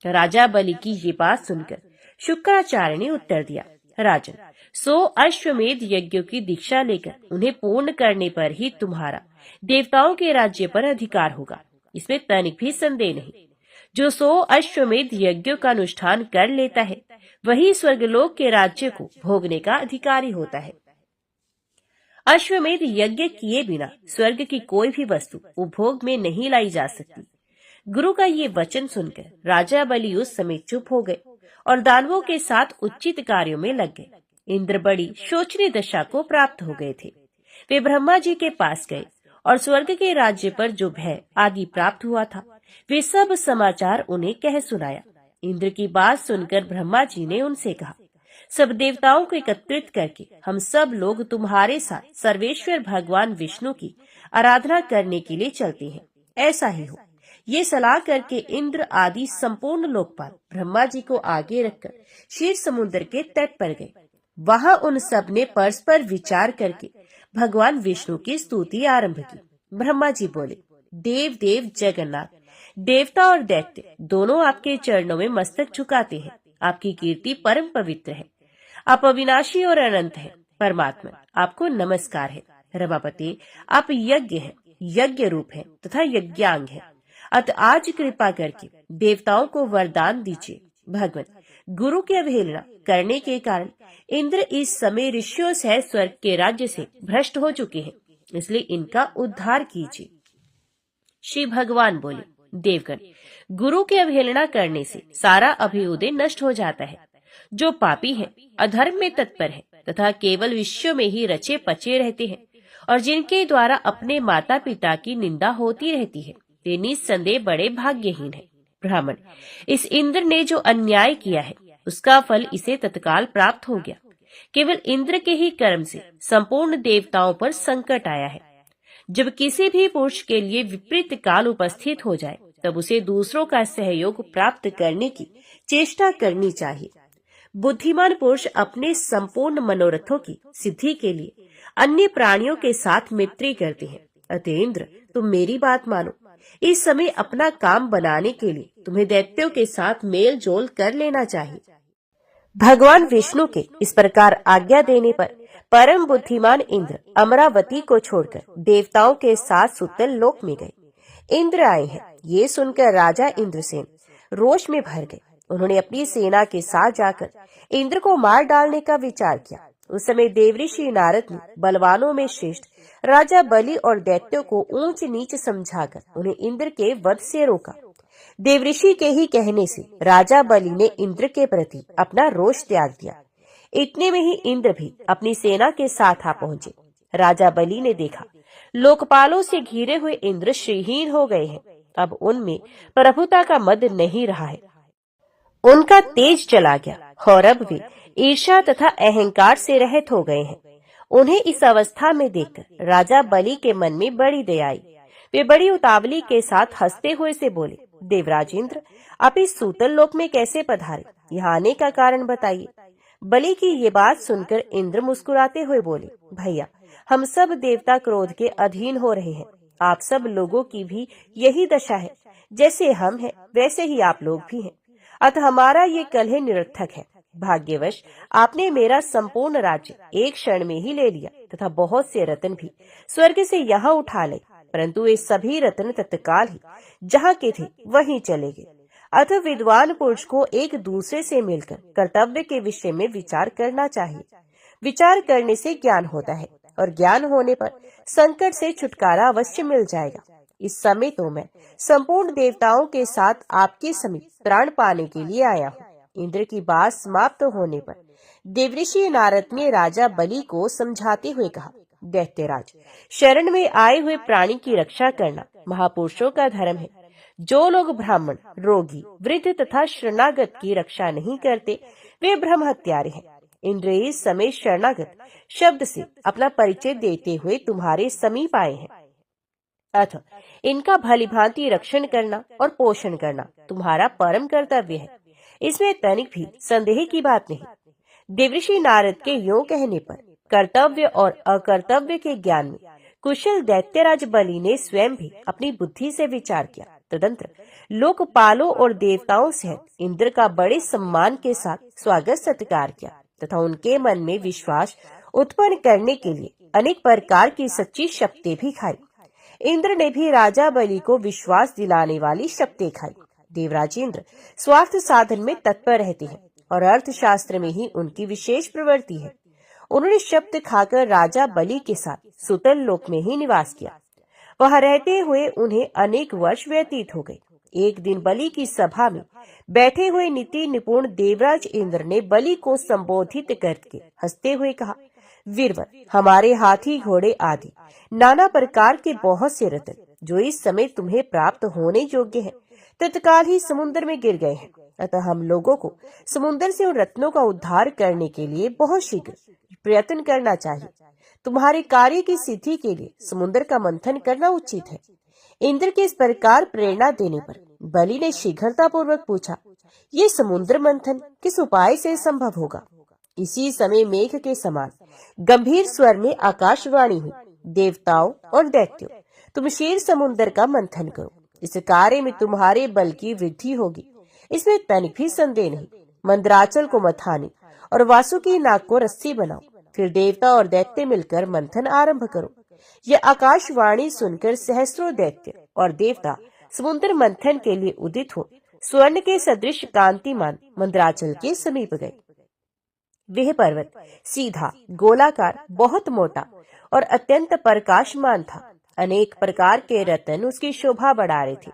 राजा बलि की ये बात सुनकर शुक्राचार्य ने उत्तर दिया, राजन, 100 अश्वमेध यज्ञों की दीक्षा लेकर उन्हें पूर्ण करने पर ही तुम्हारा देवताओं के राज्य पर अधिकार होगा। इसमें तनिक भी संदेह नहीं। जो 100 अश्वमेध यज्ञों का अनुष्ठान कर लेता है, वही स्वर्गलोक के राज्य को भोगने का अधिकारी होता है। अश्वमेध यज्ञ किए बिना स्वर्ग की कोई भी वस्तु उपभोग में नहीं लाई जा सकती। गुरु का ये वचन सुनकर राजा बलि उस समय चुप हो गए और दानवों के साथ उचित कार्यों में लग गए। इंद्र बड़ी शोचनीय दशा को प्राप्त हो गए थे। वे ब्रह्मा जी के पास गए और स्वर्ग के राज्य पर जो भय आदि प्राप्त हुआ था, वे सब समाचार उन्हें कह सुनाया। इंद्र की बात सुनकर ब्रह्मा जी ने उनसे कहा, सब देवताओं को एकत्रित करके हम सब लोग तुम्हारे साथ सर्वेश्वर भगवान विष्णु की आराधना करने के लिए चलते हैं। ऐसा ही हो। ये सलाह करके इंद्र आदि संपूर्ण लोकपाल ब्रह्मा जी को आगे रखकर क्षीर समुद्र के तट पर गए। वहां उन सब ने परस्पर विचार करके भगवान विष्णु की स्तुति आरंभ की। ब्रह्मा जी बोले, देव देव जगन्नाथ, देवता और दैत्य दोनों आपके चरणों में मस्तक झुकाते हैं। आपकी कीर्ति परम पवित्र है। आप अविनाशी और अनंत हैं। परमात्मा, आपको नमस्कार है। रमापति, आप यज्ञ हैं, यज्ञ रूप हैं तथा यज्ञांग हैं। अतः आज कृपा करके देवताओं को वरदान दीजिए। भगवान, गुरु की अवहेलना करने के कारण इंद्र इस समय ऋषियों सहित स्वर्ग के राज्य से भ्रष्ट हो चुके हैं, इसलिए इनका उद्धार कीजिए। श्री भगवान बोले, देवगण, गुरु की अवहेलना करने से सारा अभ्युदय नष्ट हो जाता है। जो पापी है, अधर्म में तत्पर है तथा केवल विषयों में ही रचे पचे रहते हैं और जिनके द्वारा अपने माता पिता की निंदा होती रहती है, वे निस्संदेह बड़े भाग्यहीन है। ब्राह्मण, इस इंद्र ने जो अन्याय किया है, उसका फल इसे तत्काल प्राप्त हो गया। केवल इंद्र के ही कर्म से संपूर्ण देवताओं पर संकट आया है। जब किसी भी पुरुष के लिए विपरीत काल उपस्थित हो जाए, तब उसे दूसरों का सहयोग प्राप्त करने की चेष्टा करनी चाहिए। बुद्धिमान पुरुष अपने संपूर्ण मनोरथों की सिद्धि के लिए अन्य प्राणियों के साथ मैत्री करते हैं। अतः इंद्र, तुम मेरी बात मानो। इस समय अपना काम बनाने के लिए तुम्हें दैत्यों के साथ मेल जोल कर लेना चाहिए। भगवान विष्णु के इस प्रकार आज्ञा देने पर परम बुद्धिमान इंद्र अमरावती को छोड़कर देवताओं के साथ सुतल लोक में गए। इंद्र आए हैं, ये सुनकर राजा इंद्रसेन रोष में भर गए। उन्होंने अपनी सेना के साथ जाकर इंद्र को मार डालने का विचार किया। उस समय देवऋषि नारद ने बलवानों में श्रेष्ठ राजा बलि और दैत्यों को ऊंच नीच समझाकर उन्हें इंद्र के वध से रोका। देवऋषि के ही कहने से राजा बलि ने इंद्र के प्रति अपना रोष त्याग दिया। इतने में ही इंद्र भी अपनी सेना के साथ आ पहुंचे। राजा बलि ने देखा, लोकपालों से घिरे हुए इंद्र श्रीहीन हो गए हैं। अब उनमें प्रभुता का मद नहीं रहा है, उनका तेज चला गया और अब वे ईर्ष्या तथा अहंकार से रहित हो गए हैं। उन्हें इस अवस्था में देखकर राजा बलि के मन में बड़ी दया आई। वे बड़ी उतावली के साथ हंसते हुए से बोले, देवराज इंद्र, आप इस सूतल लोक में कैसे पधारे? यहाँ आने का कारण बताइए। बलि की ये बात सुनकर इंद्र मुस्कुराते हुए बोले, भैया, हम सब देवता क्रोध के अधीन हो रहे हैं। आप सब लोगों की भी यही दशा है। जैसे हम हैं, वैसे ही आप लोग भी हैं। अतः हमारा ये कलह निरर्थक है। भाग्यवश आपने मेरा संपूर्ण राज्य एक क्षण में ही ले लिया तथा बहुत से रत्न भी स्वर्ग से यहाँ उठा ले, परंतु ये सभी रत्न तत्काल ही जहाँ के थे वहीं चले गए। अतः विद्वान पुरुष को एक दूसरे से मिलकर कर्तव्य के विषय में विचार करना चाहिए। विचार करने से ज्ञान होता है और ज्ञान होने पर संकट से छुटकारा अवश्य मिल जाएगा। इस समय तो मैं संपूर्ण देवताओं के साथ आपके समीप प्राण पाने के लिए आया हूँ। इंद्र की बात समाप्त होने पर देवऋषि नारद ने राजा बलि को समझाते हुए कहा, दैत्यराज, शरण में आए हुए प्राणी की रक्षा करना महापुरुषों का धर्म है। जो लोग ब्राह्मण, रोगी, वृद्ध तथा शरणागत की रक्षा नहीं करते, वे ब्रह्म हत्यारे हैं। इंद्र इस समय शरणागत शब्द से अपना परिचय देते हुए तुम्हारे समीप आए हैं। अतः इनका भलीभांति रक्षण करना और पोषण करना तुम्हारा परम कर्तव्य है। इसमें तनिक भी संदेह की बात नहीं। देवर्षि नारद के यूं कहने पर कर्तव्य और अकर्तव्य के ज्ञान में कुशल दैत्यराज बलि ने स्वयं भी अपनी बुद्धि से विचार किया। तदंतर लोकपालों और देवताओं सहित इंद्र का बड़े सम्मान के साथ स्वागत सत्कार किया तथा उनके मन में विश्वास उत्पन्न करने के लिए अनेक प्रकार की सच्ची शक्ति भी खाई। इंद्र ने भी राजा बलि को विश्वास दिलाने वाली शक्ति खाई। देवराज इंद्र स्वार्थ साधन में तत्पर रहते हैं और अर्थशास्त्र में ही उनकी विशेष प्रवृत्ति है। उन्होंने शब्द खाकर राजा बलि के साथ सुतल लोक में ही निवास किया। वहां रहते हुए उन्हें अनेक वर्ष व्यतीत हो गए। एक दिन बलि की सभा में बैठे हुए नीति निपुण देवराज इंद्र ने बलि को संबोधित करके हंसते हुए कहा, वीरवर, हमारे हाथी घोड़े आदि नाना प्रकार के बहुत से रत्न जो इस समय तुम्हें प्राप्त होने योग्य है तत्काल ही समुद्र में गिर गए हैं। अतः हम लोगों को समुद्र से उन रत्नों का उद्धार करने के लिए बहुत शीघ्र प्रयत्न करना चाहिए। तुम्हारे कार्य की सिद्धि के लिए समुद्र का मंथन करना उचित है। इंद्र के इस प्रकार प्रेरणा देने पर बलि ने शीघ्रता पूर्वक पूछा, ये समुद्र मंथन किस उपाय से संभव होगा? इसी समय मेघ के समान गंभीर स्वर में आकाशवाणी हुई, देवताओं और दैत्यों, तुम क्षीर समुद्र का मंथन करो। इस कार्य में तुम्हारे बल की वृद्धि होगी, इसमें तनिक भी संदेह नहीं। मंदराचल को मथानी और वासुकी नाग को रस्सी बनाओ, फिर देवता और दैत्य मिलकर मंथन आरंभ करो। यह आकाशवाणी सुनकर सहस्रों दैत्य और देवता समुद्र मंथन के लिए उदित हो स्वर्ण के सदृश कांतिमान मंदराचल के समीप गए। वह पर्वत सीधा, गोलाकार, बहुत मोटा और अत्यंत प्रकाशमान था। अनेक प्रकार के रत्न उसकी शोभा बढ़ा रहे थे।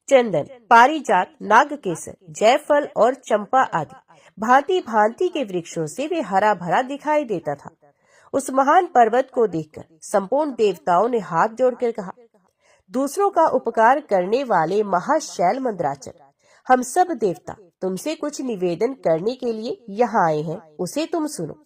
चंदन, पारिजात, नागकेसर, जयफल और चंपा आदि भांति भांति के वृक्षों से वे हरा भरा दिखाई देता था। उस महान पर्वत को देखकर संपूर्ण देवताओं ने हाथ जोड़कर कहा, दूसरों का उपकार करने वाले महाशैल मंदराचल, हम सब देवता तुमसे कुछ निवेदन करने के लिए यहाँ आए हैं, उसे तुम सुनो।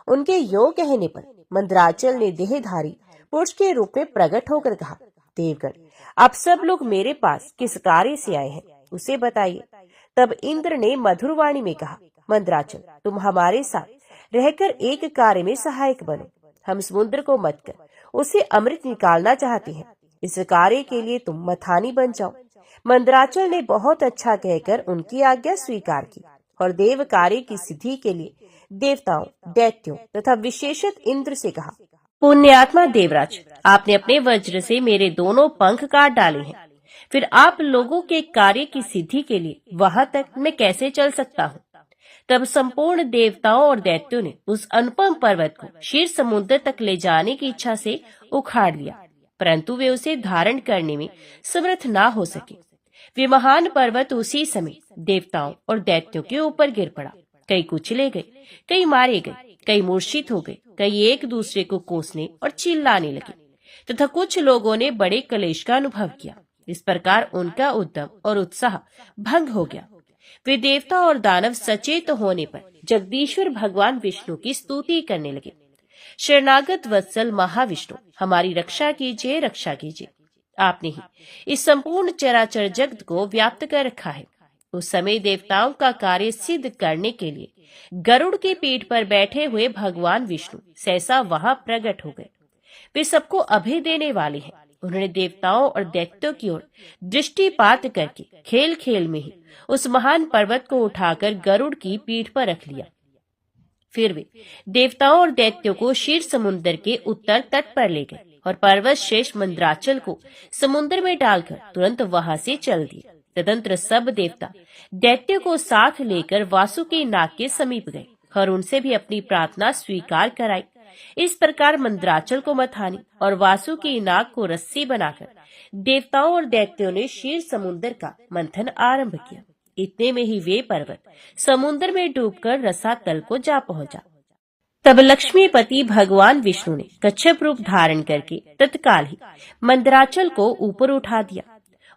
उनके यो कहने पर मंदराचल ने देहधारी पुरुष के रूप में प्रकट होकर कहा, देवगण, आप सब लोग मेरे पास किस कार्य से आए हैं, उसे बताइए। तब इंद्र ने मधुरवाणी में कहा, मंदराचल, तुम हमारे साथ रहकर एक कार्य में सहायक बनो। हम समुद्र को मत कर उसे अमृत निकालना चाहते हैं। इस कार्य के लिए तुम मथानी बन जाओ। मंदराचल ने बहुत अच्छा कहकर उनकी आज्ञा स्वीकार की और देव कार्य की सिद्धि के लिए देवताओं, दैत्यों तथा विशेषत इंद्र से कहा, पुण्यात्मा देवराज, आपने अपने वज्र से मेरे दोनों पंख काट डाले हैं, फिर आप लोगों के कार्य की सिद्धि के लिए वहां तक मैं कैसे चल सकता हूँ? तब संपूर्ण देवताओं और दैत्यों ने उस अनुपम पर्वत को क्षीर समुद्र तक ले जाने की इच्छा से उखाड़ लिया, परंतु वे उसे धारण करने में समर्थ न हो सके। वे महान पर्वत उसी समय देवताओं और दैत्यों के ऊपर गिर पड़ा। कई कुचले गए, कई मारे गए, कई मूर्छित हो गए, कई एक दूसरे को कोसने और चिल्लाने लगे तथा कुछ लोगों ने बड़े क्लेश का अनुभव किया। इस प्रकार उनका उद्यम और उत्साह भंग हो गया। वे देवता और दानव सचेत होने पर जगदीश्वर भगवान विष्णु की स्तुति करने लगे। शरणागत वत्सल महाविष्णु, हमारी रक्षा कीजिए, रक्षा कीजिए। आपने ही इस संपूर्ण चराचर जगत को व्याप्त कर रखा है। उस समय देवताओं का कार्य सिद्ध करने के लिए गरुड़ की पीठ पर बैठे हुए भगवान विष्णु सहसा वहां प्रकट हो गए। वे सबको अभय देने वाले हैं। उन्होंने देवताओं और दैत्यों की ओर दृष्टिपात करके खेल खेल में ही उस महान पर्वत को उठाकर गरुड़ की पीठ पर रख लिया। फिर वे देवताओं और दैत्यों को क्षीर समुद्र के उत्तर तट पर ले गए और पर्वत शेष मंदराचल को समुद्र में डालकर तुरंत वहां से चल दिए। तदंतर सब देवता दैत्यों को साथ लेकर वासुकी नाग के समीप गए और उनसे भी अपनी प्रार्थना स्वीकार कराई। इस प्रकार मंदराचल को मथानी और वासुकी नाग को रस्सी बनाकर देवताओं और दैत्यों ने क्षीर समुद्र का मंथन आरंभ किया। इतने में ही वे पर्वत समुद्र में डूबकर रसातल को जा पहुंचा। तब लक्ष्मीपति भगवान विष्णु ने कच्छप रूप धारण करके तत्काल ही मंदराचल को ऊपर उठा दिया।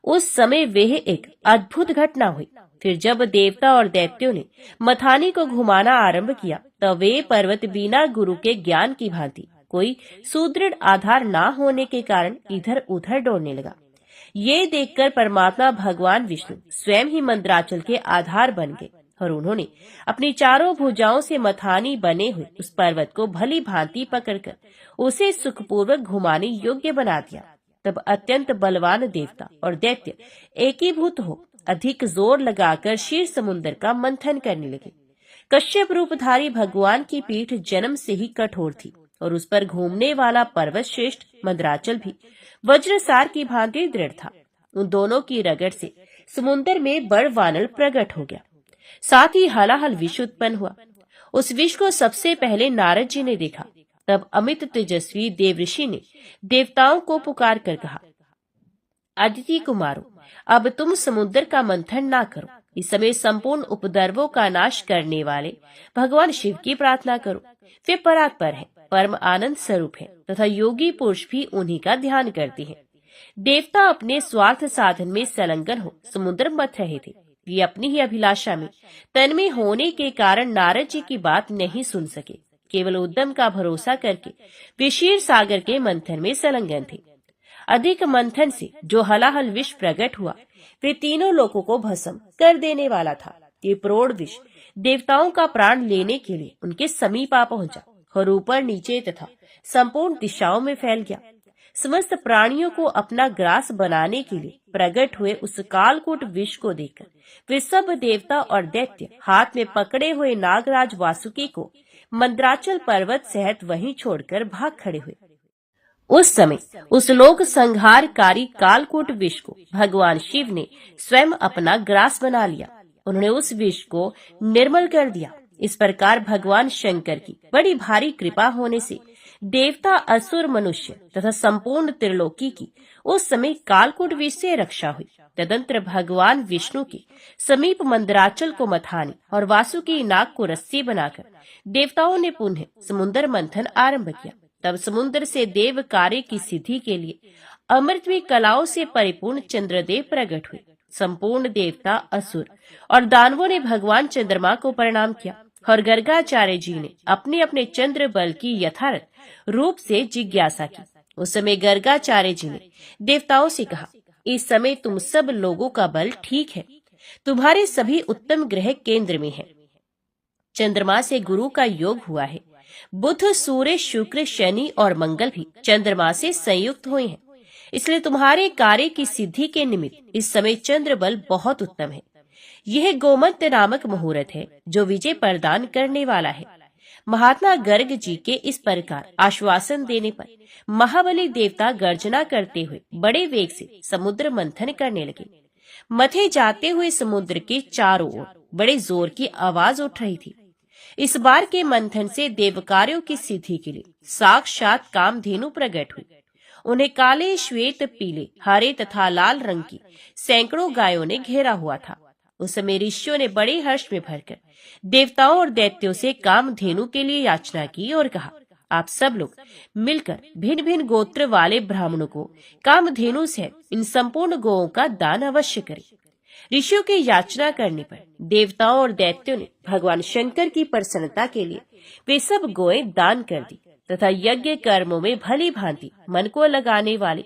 उस समय वह एक अद्भुत घटना हुई। फिर जब देवता और दैत्यों ने मथानी को घुमाना आरंभ किया तब वे पर्वत बिना गुरु के ज्ञान की भांति कोई सुदृढ़ आधार न होने के कारण इधर उधर दौड़ने लगा। ये देखकर परमात्मा भगवान विष्णु स्वयं ही मंदराचल के आधार बन गए और उन्होंने अपनी चारों भुजाओं से मथानी बने हुए उस पर्वत को भली भांति पकड़कर उसे सुखपूर्वक घुमाने योग्य बना दिया। तब अत्यंत बलवान देवता और दैत्य एकीभूत हो अधिक जोर लगाकर क्षीर समुद्र का मंथन करने लगे। कश्यप रूपधारी भगवान की पीठ जन्म से ही कठोर थी और उस पर घूमने वाला पर्वत श्रेष्ठ मंदराचल भी वज्रसार की भांति दृढ़ था। उन दोनों की रगड़ से समुद्र में बड़ वानर प्रकट हो गया। साथ ही हलाहल विष उत्पन्न हुआ। उस विष को सबसे पहले नारद जी ने देखा। तब अमित तेजस्वी देवऋषि ने देवताओं को पुकार कर कहा, अदिति कुमारों, अब तुम समुद्र का मंथन ना करो। इस समय संपूर्ण उपद्रवों का नाश करने वाले भगवान शिव की प्रार्थना करो। वे परात्पर है, परम आनंद स्वरूप है तथा योगी पुरुष भी उन्हीं का ध्यान करते हैं। देवता अपने स्वार्थ साधन में संलग्न हो समुद्र मथ रहे थे। वे अपनी ही अभिलाषा में तन्मय होने के कारण नारद जी की बात नहीं सुन सके। केवल उद्यम का भरोसा करके वे क्षीर सागर के मंथन में संलग्न थे। अधिक मंथन से जो हलाहल विष प्रकट हुआ वे तीनों लोगों को भस्म कर देने वाला था। ये प्रोढ़ विष देवताओं का प्राण लेने के लिए उनके समीप आ पहुंचा और ऊपर नीचे तथा संपूर्ण दिशाओं में फैल गया। समस्त प्राणियों को अपना ग्रास बनाने के लिए प्रकट हुए उस कालकूट विष को देखकर वे सब देवता और दैत्य हाथ में पकड़े हुए नागराज वासुकी को मंदराचल पर्वत सहित वहीं छोड़कर भाग खड़े हुए। उस समय उस लोक संहारकारी कालकूट विष को भगवान शिव ने स्वयं अपना ग्रास बना लिया। उन्होंने उस विष को निर्मल कर दिया। इस प्रकार भगवान शंकर की बड़ी भारी कृपा होने से देवता, असुर, मनुष्य तथा संपूर्ण त्रिलोकी की उस समय कालकूट विष से रक्षा हुई। तदंतर भगवान विष्णु के समीप मंदराचल को मथानी और वासुकी नाग को रस्सी बनाकर देवताओं ने पुनः समुद्र मंथन आरंभ किया। तब समुद्र से देव कार्य की सिद्धि के लिए अमृतमयी कलाओं से परिपूर्ण चंद्रदेव प्रकट हुए। संपूर्ण देवता, असुर और दानवों ने भगवान चंद्रमा को प्रणाम किया और गर्गाचार्य जी ने अपने अपने चंद्र बल की यथार्थ रूप से जिज्ञासा की। उस समय गर्गाचार्य जी ने देवताओं से कहा, इस समय तुम सब लोगों का बल ठीक है। तुम्हारे सभी उत्तम ग्रह केंद्र में हैं। चंद्रमा से गुरु का योग हुआ है। बुध, सूर्य, शुक्र, शनि और मंगल भी चंद्रमा से संयुक्त हुए हैं। इसलिए तुम्हारे कार्य की सिद्धि के निमित्त इस समय चंद्र बल बहुत उत्तम है। यह गोमंत नामक मुहूर्त है जो विजय प्रदान करने वाला है। महात्मा गर्ग जी के इस प्रकार आश्वासन देने पर महाबली देवता गर्जना करते हुए बड़े वेग से समुद्र मंथन करने लगे। मथे जाते हुए समुद्र के चारों ओर बड़े जोर की आवाज उठ रही थी। इस बार के मंथन से देव कार्यों की सिद्धि के लिए साक्षात कामधेनु प्रकट हुई। उन्हें काले, श्वेत, पीले, हरे तथा लाल रंग की सैकड़ों गायों ने घेरा हुआ था। उस समय ऋषियों ने बड़े हर्ष में भरकर देवताओं और दैत्यों से कामधेनु के लिए याचना की और कहा, आप सब लोग मिलकर भिन्न भिन्न गोत्र वाले ब्राह्मणों को कामधेनु से इन संपूर्ण गौओं का दान अवश्य करें। ऋषियों की याचना करने पर देवताओं और दैत्यों ने भगवान शंकर की प्रसन्नता के लिए वे सब गौएं दान कर दी तथा यज्ञ कर्मों में भली भांति मन को लगाने वाले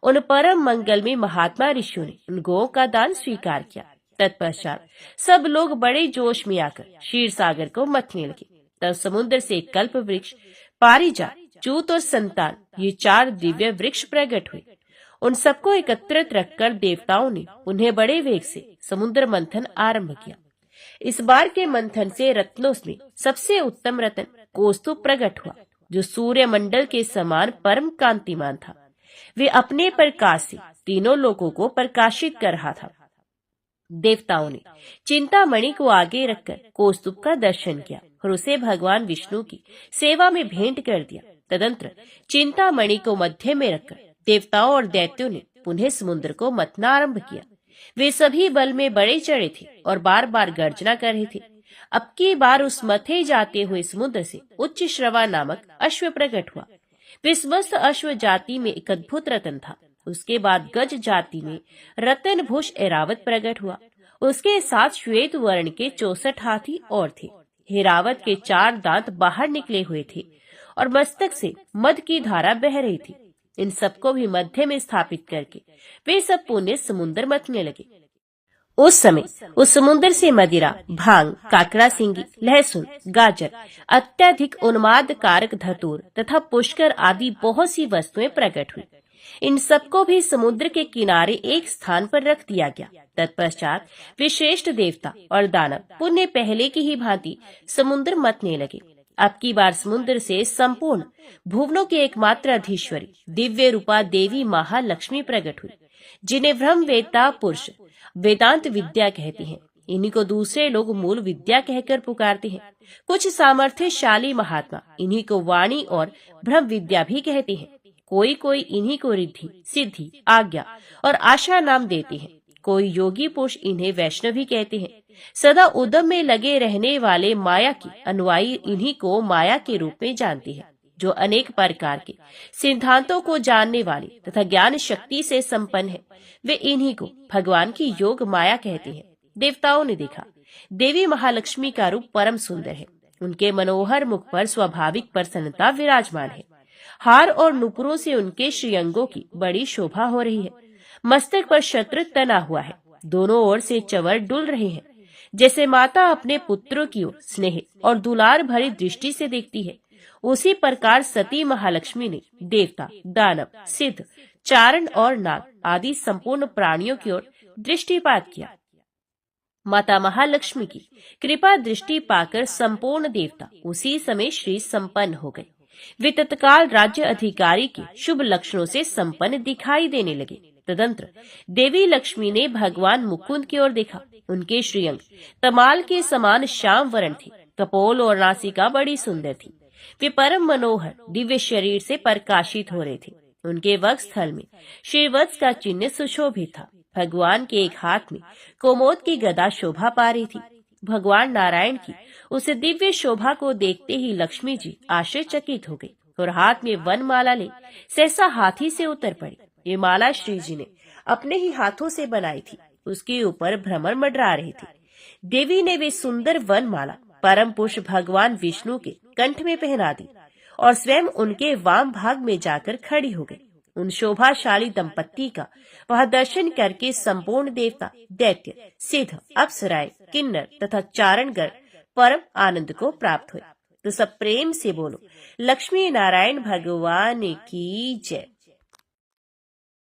उन परम मंगल में महात्मा ऋषियों ने उन गौओं का दान स्वीकार किया। तत्पश्चात सब लोग बड़े जोश में आकर क्षीर सागर को मथने लगे। तब समुद्र से कल्प वृक्ष, पारिजात, चूत और संतान, ये 4 दिव्य वृक्ष प्रकट हुए। उन सबको एकत्रित रखकर देवताओं ने उन्हें बड़े वेग से समुद्र मंथन आरंभ किया। इस बार के मंथन से रत्नों में सबसे उत्तम रत्न कौस्तुभ प्रकट हुआ, जो सूर्य मंडल के समान परम कांतिमान था। वे अपने प्रकाश से तीनों लोगों को प्रकाशित कर रहा था। देवताओं ने चिंतामणि को आगे रखकर कौस्तुभ का दर्शन किया और उसे भगवान विष्णु की सेवा में भेंट कर दिया। तदंतर चिंतामणि को मध्य में रखकर देवताओं और दैत्यों ने पुनः समुद्र को मथना आरंभ किया। वे सभी बल में बड़े चढ़े थे और बार बार गर्जना कर रहे थे। अब की बार उस मथे जाते हुए समुद्र से उच्च श्रवा नामक अश्व प्रकट हुआ। वे समस्त अश्व जाति में एक अद्भुत रतन था। उसके बाद गज जाति में रतन भूष ऐरावत प्रकट हुआ। उसके साथ श्वेत वर्ण के 64 हाथी और थे। ऐरावत के 4 दांत बाहर निकले हुए थे और मस्तक से मध की धारा बह रही थी। इन सबको भी मध्य में स्थापित करके वे सब पुण्य समुद्र मथने लगे। उस समय उस समुद्र से मदिरा, भांग, काकड़ा सिंगी, लहसुन, गाजर, अत्यधिक उन्माद कारक धतूर तथा पुष्कर आदि बहुत सी वस्तुएं प्रकट हुई। इन सबको भी समुद्र के किनारे एक स्थान पर रख दिया गया। तत्पश्चात विश्रेष्ठ देवता और दानव पुण्य पहले की ही भांति समुद्र मतने लगे। अब की बार समुद्र से संपूर्ण भुवनों की एकमात्र अधीश्वरी दिव्य रूपा देवी महालक्ष्मी प्रकट हुई, जिन्हें ब्रह्म वेत्ता पुरुष वेदांत विद्या कहते हैं। इन्हीं को दूसरे लोग मूल विद्या कहकर पुकारते हैं। कुछ सामर्थ्यशाली महात्मा इन्हीं को वाणी और ब्रह्म विद्या भी कहते हैं। कोई कोई इन्हीं को रिद्धि, सिद्धि, आज्ञा और आशा नाम देते हैं। कोई योगी पुरुष इन्हें वैष्णवी कहते हैं। सदा उद्यम में लगे रहने वाले माया की अनुयायी इन्हीं को माया के रूप में जानते हैं। जो अनेक प्रकार के सिद्धांतों को जानने वाले तथा ज्ञान शक्ति से संपन्न है, वे इन्हीं को भगवान की योग माया कहते हैं। देवताओं ने देखा, देवी महालक्ष्मी का रूप परम सुंदर है। उनके मनोहर मुख पर स्वाभाविक प्रसन्नता विराजमान है। हार और नुपुरों से उनके श्रीअंगों की बड़ी शोभा हो रही है। मस्तक पर छत्र तना हुआ है। दोनों ओर से चंवर डुल रहे हैं। जैसे माता अपने पुत्रों की ओर स्नेह और दुलार भरी दृष्टि से देखती है, उसी प्रकार सती महालक्ष्मी ने देवता, दानव, सिद्ध, चारण और नाग आदि संपूर्ण प्राणियों की ओर दृष्टिपात किया। माता महालक्ष्मी की कृपा दृष्टि पाकर संपूर्ण देवता उसी समय श्री संपन्न हो गए। वे तत्काल राज्य अधिकारी के शुभ लक्षणों से संपन्न दिखाई देने लगे। तदंतर देवी लक्ष्मी ने भगवान मुकुंद की ओर देखा। उनके श्रीअंग तमाल के समान श्याम वर्ण थे। कपोल और नासिका बड़ी सुंदर थी। वे परम मनोहर दिव्य शरीर से प्रकाशित हो रहे थे। उनके वक्षस्थल में श्रीवत्स का चिन्ह सुशोभित था। भगवान के एक हाथ में कोमोद की गदा शोभा पा रही थी। भगवान नारायण की उस दिव्य शोभा को देखते ही लक्ष्मी जी आश्चर्यचकित हो गई और हाथ में वन माला ले सहसा हाथी से उतर पड़ी। ये माला श्री जी ने अपने ही हाथों से बनाई थी। उसके ऊपर भ्रमर मंडरा रहे थे। देवी ने वे सुंदर वन माला परम पुरुष भगवान विष्णु के कंठ में पहना दी और स्वयं उनके वाम भाग में जाकर खड़ी हो गई। उन शोभाशाली दंपत्ति का वह दर्शन करके संपूर्ण देवता, दैत्य, सिद्ध, अप्सराएं, किन्नर तथा चारणगण परम आनंद को प्राप्त हुए। तो सब प्रेम से बोलो, लक्ष्मी नारायण भगवान की जय।